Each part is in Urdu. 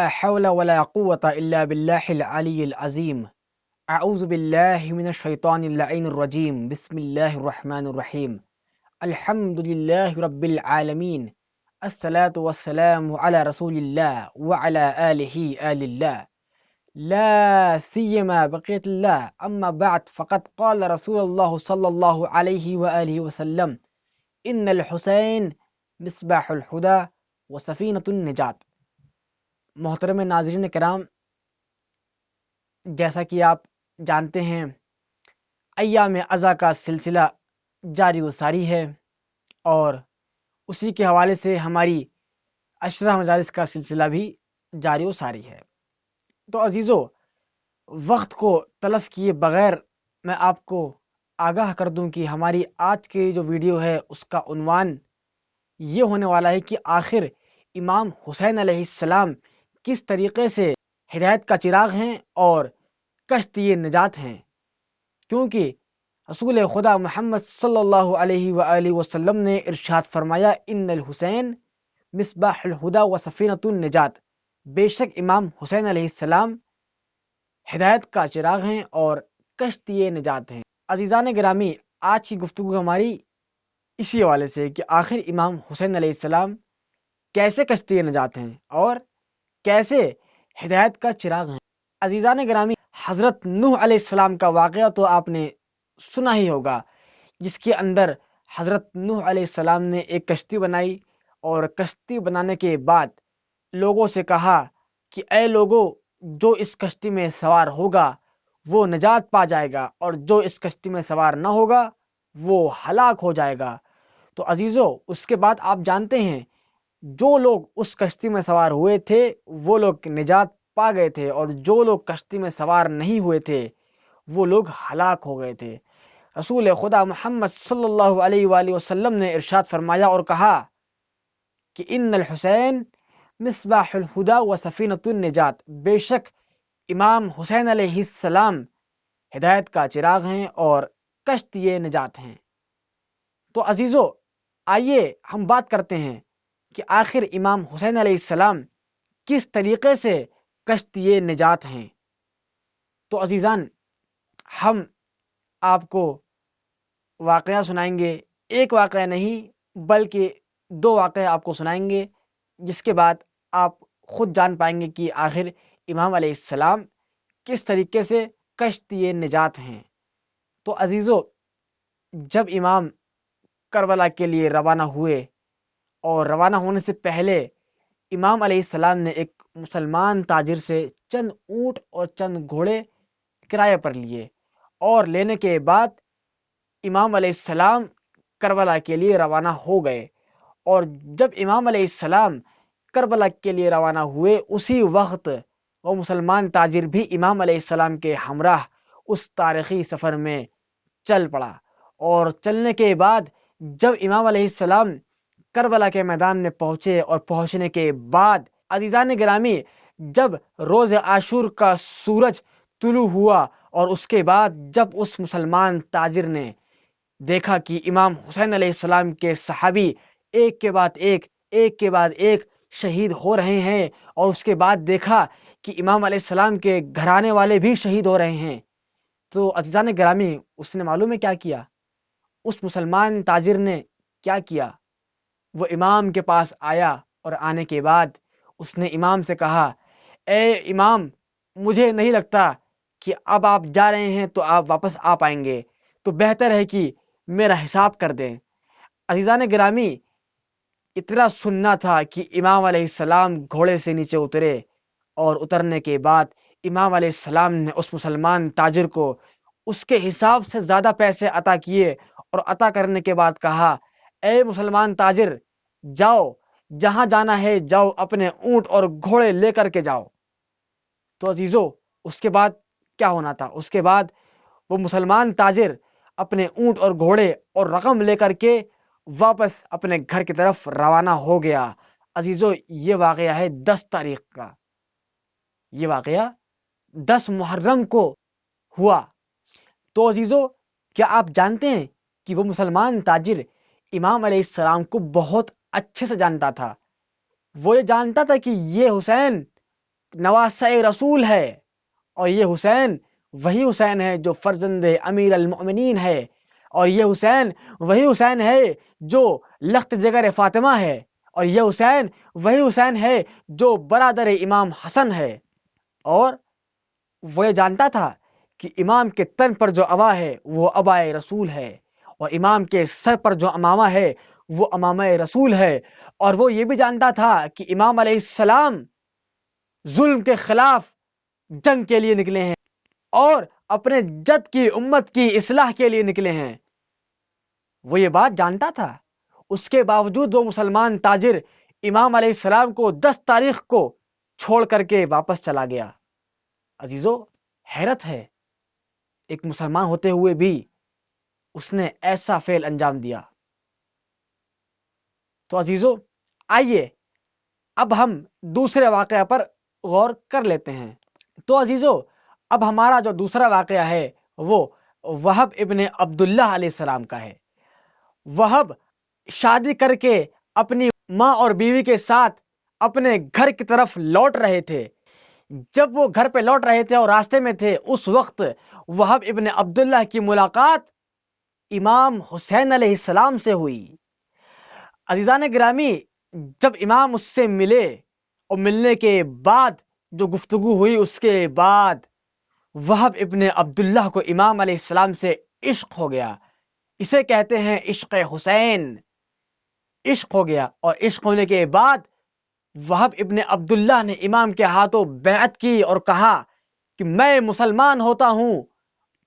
حول ولا قوة إلا بالله العلي العظيم. أعوذ بالله من الشيطان اللعين الرجيم. بسم الله الرحمن الرحيم. الحمد لله رب العالمين. الصلاة والسلام على رسول الله وعلى آل الله لا سيما بقية الله. أما بعد فقد قال رسول الله صلى الله عليه وآله وسلم إن الحسين مصباح الهدى وسفینۃ النجات. محترم ناظرین کرام، جیسا کہ آپ جانتے ہیں ایام عزا کا سلسلہ جاری و ساری ہے، اور اسی کے حوالے سے ہماری عشرہ مجالس کا سلسلہ بھی جاری و ساری ہے. تو عزیزو، وقت کو تلف کیے بغیر میں آپ کو آگاہ کر دوں کہ ہماری آج کی جو ویڈیو ہے اس کا عنوان یہ ہونے والا ہے کہ آخر امام حسین علیہ السلام کس طریقے سے ہدایت کا چراغ ہیں اور کشتی نجات ہیں. کیونکہ رسول خدا محمد صلی اللہ علیہ وآلہ وسلم نے ارشاد فرمایا ان الحسین مصباح الہدی و سفینۃ النجات. بے شک امام حسین علیہ السلام ہدایت کا چراغ ہیں اور کشتی نجات ہیں. عزیزان گرامی، آج کی گفتگو ہماری اسی حوالے سے کہ آخر امام حسین علیہ السلام کیسے کشتی نجات ہیں اور کیسے ہدایت کا چراغ ہیں. عزیزان گرامی، حضرت نوح علیہ السلام کا واقعہ تو آپ نے سنا ہی ہوگا، جس کے اندر حضرت نوح علیہ السلام نے ایک کشتی بنائی، اور کشتی بنانے کے بعد لوگوں سے کہا کہ اے لوگوں، جو اس کشتی میں سوار ہوگا وہ نجات پا جائے گا، اور جو اس کشتی میں سوار نہ ہوگا وہ ہلاک ہو جائے گا. تو عزیزو، اس کے بعد آپ جانتے ہیں جو لوگ اس کشتی میں سوار ہوئے تھے وہ لوگ نجات پا گئے تھے، اور جو لوگ کشتی میں سوار نہیں ہوئے تھے وہ لوگ ہلاک ہو گئے تھے. رسول خدا محمد صلی اللہ علیہ وآلہ وسلم نے ارشاد فرمایا اور کہا کہ ان الحسین مصباح الہدی و سفینۃ النجات. بے شک امام حسین علیہ السلام ہدایت کا چراغ ہیں اور کشتی نجات ہیں. تو عزیزو، آئیے ہم بات کرتے ہیں کہ آخر امام حسین علیہ السلام کس طریقے سے کشتی نجات ہیں. تو عزیزان، ہم آپ کو واقعہ سنائیں گے، ایک واقعہ نہیں بلکہ دو واقعہ آپ کو سنائیں گے، جس کے بعد آپ خود جان پائیں گے کہ آخر امام علیہ السلام کس طریقے سے کشتی نجات ہیں. تو عزیزو، جب امام کربلا کے لیے روانہ ہوئے، اور روانہ ہونے سے پہلے امام علیہ السلام نے ایک مسلمان تاجر سے چند اونٹ اور چند گھوڑے کرائے پر لیے، اور لینے کے بعد امام علیہ السلام کربلا کے لیے روانہ ہو گئے. اور جب امام علیہ السلام کربلا کے لیے روانہ ہوئے، اسی وقت وہ مسلمان تاجر بھی امام علیہ السلام کے ہمراہ اس تاریخی سفر میں چل پڑا. اور چلنے کے بعد جب امام علیہ السلام کربلا کے میدان میں پہنچے، اور پہنچنے کے بعد عزیزان گرامی جب روز عاشور کا سورج طلوع ہوا، اور اس کے بعد جب اس مسلمان تاجر نے دیکھا کہ امام حسین علیہ السلام کے صحابی ایک کے بعد ایک شہید ہو رہے ہیں، اور اس کے بعد دیکھا کہ امام علیہ السلام کے گھرانے والے بھی شہید ہو رہے ہیں، تو عزیزان گرامی اس نے معلوم ہے کیا کیا؟ اس مسلمان تاجر نے کیا کیا؟ وہ امام کے پاس آیا، اور آنے کے بعد اس نے امام سے کہا اے امام، مجھے نہیں لگتا کہ اب آپ جا رہے ہیں تو آپ واپس آ پائیں گے، تو بہتر ہے کہ میرا حساب کر دیں. عزیزان گرامی، اتنا سننا تھا کہ امام علیہ السلام گھوڑے سے نیچے اترے، اور اترنے کے بعد امام علیہ السلام نے اس مسلمان تاجر کو اس کے حساب سے زیادہ پیسے عطا کیے، اور عطا کرنے کے بعد کہا اے مسلمان تاجر، جاؤ جہاں جانا ہے جاؤ، اپنے اونٹ اور گھوڑے لے کر کے جاؤ. تو عزیزو، اس کے بعد کیا ہونا تھا؟ اس کے بعد وہ مسلمان تاجر اپنے اونٹ اور گھوڑے اور رقم لے کر کے واپس اپنے گھر کی طرف روانہ ہو گیا. عزیزو، یہ واقعہ ہے 10 تاریخ کا، یہ واقعہ 10 محرم کو ہوا. تو عزیزو، کیا آپ جانتے ہیں کہ وہ مسلمان تاجر امام علیہ السلام کو بہت اچھے سے جانتا تھا؟ وہ یہ جانتا تھا کہ یہ حسین نواسۂ رسول ہے، اور یہ حسین وہی حسین ہے جو فرزند امیر المؤمنین ہے، اور یہ حسین وہی حسین ہے جو لخت جگر فاطمہ ہے، اور یہ حسین وہی حسین ہے جو برادر امام حسن ہے۔ اور وہ یہ جانتا تھا کہ امام کے تن پر جو عبا ہے وہ عبائے رسول ہے، اور امام کے سر پر جو امامہ ہے وہ امامہ رسول ہے، اور وہ یہ بھی جانتا تھا کہ امام علیہ السلام ظلم کے خلاف جنگ کے لیے نکلے ہیں اور اپنے جد کی امت کی اصلاح کے لیے نکلے ہیں۔ وہ یہ بات جانتا تھا، اس کے باوجود وہ مسلمان تاجر امام علیہ السلام کو 10 تاریخ کو چھوڑ کر کے واپس چلا گیا۔ عزیزو، حیرت ہے، ایک مسلمان ہوتے ہوئے بھی اس نے ایسا فعل انجام دیا۔ تو عزیزو، آئیے اب ہم دوسرے واقعہ پر غور کر لیتے ہیں۔ تو عزیزو، اب ہمارا جو دوسرا واقعہ ہے وہ وہب ابن عبداللہ علیہ السلام کا ہے۔ وہب شادی کر کے اپنی ماں اور بیوی کے ساتھ اپنے گھر کی طرف لوٹ رہے تھے۔ جب وہ گھر پہ لوٹ رہے تھے اور راستے میں تھے، اس وقت وہب ابن عبداللہ کی ملاقات امام حسین علیہ السلام سے ہوئی۔ عزیزان گرامی، جب امام اس سے ملے اور ملنے کے بعد جو گفتگو ہوئی، اس کے بعد وہب ابن عبداللہ کو امام علیہ السلام سے عشق ہو گیا۔ اسے کہتے ہیں عشق حسین، عشق ہو گیا۔ اور عشق ہونے کے بعد وہب ابن عبداللہ نے امام کے ہاتھوں بیعت کی اور کہا کہ میں مسلمان ہوتا ہوں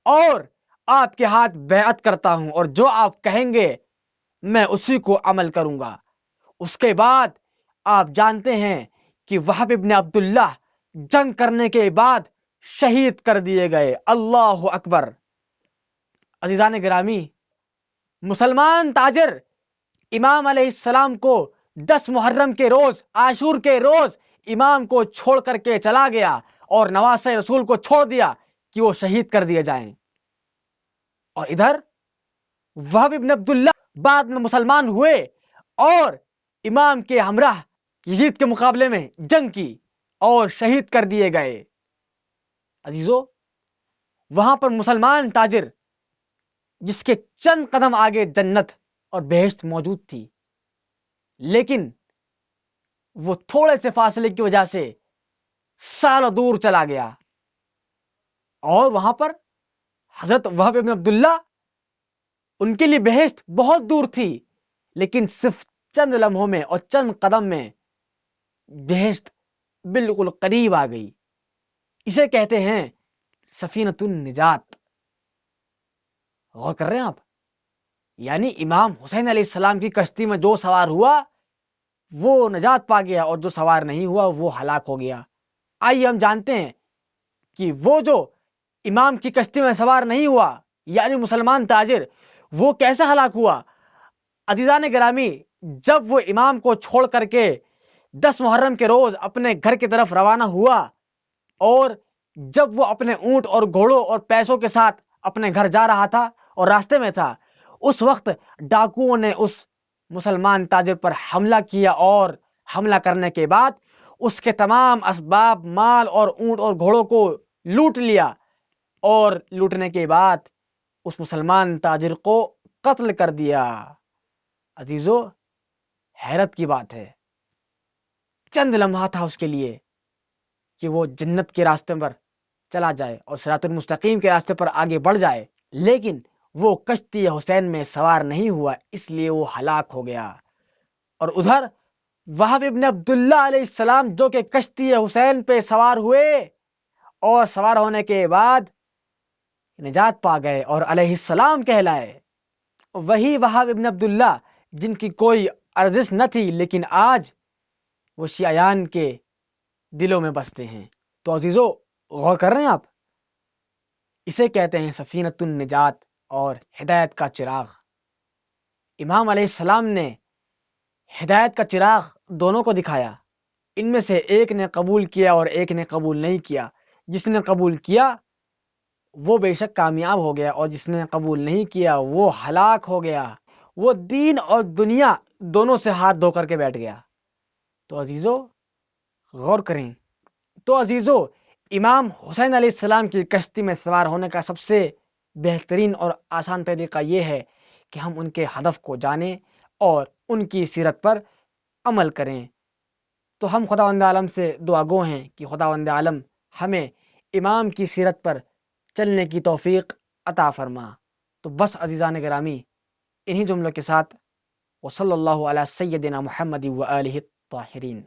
اور آپ کے ہاتھ بیعت کرتا ہوں، اور جو آپ کہیں گے میں اسی کو عمل کروں گا۔ اس کے بعد آپ جانتے ہیں کہ وہب ابن عبداللہ جنگ کرنے کے بعد شہید کر دیے گئے۔ اللہ اکبر۔ عزیزان گرامی، مسلمان تاجر امام علیہ السلام کو 10 محرم کے روز، عاشور کے روز امام کو چھوڑ کر کے چلا گیا اور نواسۂ رسول کو چھوڑ دیا کہ وہ شہید کر دیے جائیں۔ اور ادھر وہب ابن عبداللہ بعد میں مسلمان ہوئے اور امام کے ہمراہ یزید کے مقابلے میں جنگ کی اور شہید کر دیے گئے۔ عزیزو، وہاں پر مسلمان تاجر جس کے چند قدم آگے جنت اور بہشت موجود تھی، لیکن وہ تھوڑے سے فاصلے کی وجہ سے سالوں دور چلا گیا، اور وہاں پر حضرت وہب ابن عبداللہ، ان کے لیے بہشت بہت دور تھی، لیکن صرف چند لمحوں میں اور چند قدم میں بہشت بالکل قریب آ گئی۔ اسے کہتے ہیں سفینۃ النجات۔ غور کر رہے ہیں آپ؟ یعنی امام حسین علیہ السلام کی کشتی میں جو سوار ہوا وہ نجات پا گیا، اور جو سوار نہیں ہوا وہ ہلاک ہو گیا۔ آئیے ہم جانتے ہیں کہ وہ جو امام کی کشتی میں سوار نہیں ہوا، یعنی مسلمان تاجر، وہ کیسے ہلاک ہوا۔ عزیزان گرامی، جب وہ امام کو چھوڑ کر کے 10 محرم کے روز اپنے گھر کی طرف روانہ ہوا، اور جب وہ اپنے اونٹ اور گھوڑوں اور پیسوں کے ساتھ اپنے گھر جا رہا تھا اور راستے میں تھا، اس وقت ڈاکوؤں نے اس مسلمان تاجر پر حملہ کیا، اور حملہ کرنے کے بعد اس کے تمام اسباب، مال اور اونٹ اور گھوڑوں کو لوٹ لیا، اور لوٹنے کے بعد اس مسلمان تاجر کو قتل کر دیا۔ عزیزو، حیرت کی بات ہے، چند لمحہ تھا اس کے لیے کہ وہ جنت کے راستے پر چلا جائے اور صراط المستقیم کے راستے پر آگے بڑھ جائے، لیکن وہ کشتی حسین میں سوار نہیں ہوا، اس لیے وہ ہلاک ہو گیا۔ اور ادھر وہب ابن عبداللہ علیہ السلام جو کہ کشتی حسین پہ سوار ہوئے اور سوار ہونے کے بعد نجات پا گئے اور علیہ السلام کہلائے، وہی وہب ابن عبداللہ جن کی کوئی ارزش نہ تھی، لیکن آج وہ شیعیان کے دلوں میں بستے ہیں۔ تو عزیزو، غور کر رہے ہیں آپ؟ اسے کہتے ہیں سفینۃ النجات اور ہدایت کا چراغ۔ امام علیہ السلام نے ہدایت کا چراغ دونوں کو دکھایا، ان میں سے ایک نے قبول کیا اور ایک نے قبول نہیں کیا۔ جس نے قبول کیا وہ بے شک کامیاب ہو گیا، اور جس نے قبول نہیں کیا وہ ہلاک ہو گیا، وہ دین اور دنیا دونوں سے ہاتھ دھو کر کے بیٹھ گیا۔ تو عزیزو، غور کریں تو عزیزو، امام حسین علیہ السلام کی کشتی میں سوار ہونے کا سب سے بہترین اور آسان طریقہ یہ ہے کہ ہم ان کے ہدف کو جانیں اور ان کی سیرت پر عمل کریں۔ تو ہم خداوند عالم سے دعا گو ہیں کہ خداوند عالم ہمیں امام کی سیرت پر چلنے کی توفیق عطا فرما۔ تو بس عزیزان گرامی، انہی جملوں کے ساتھ وصلی اللہ علی سیدنا محمد و آلہ الطاہرین۔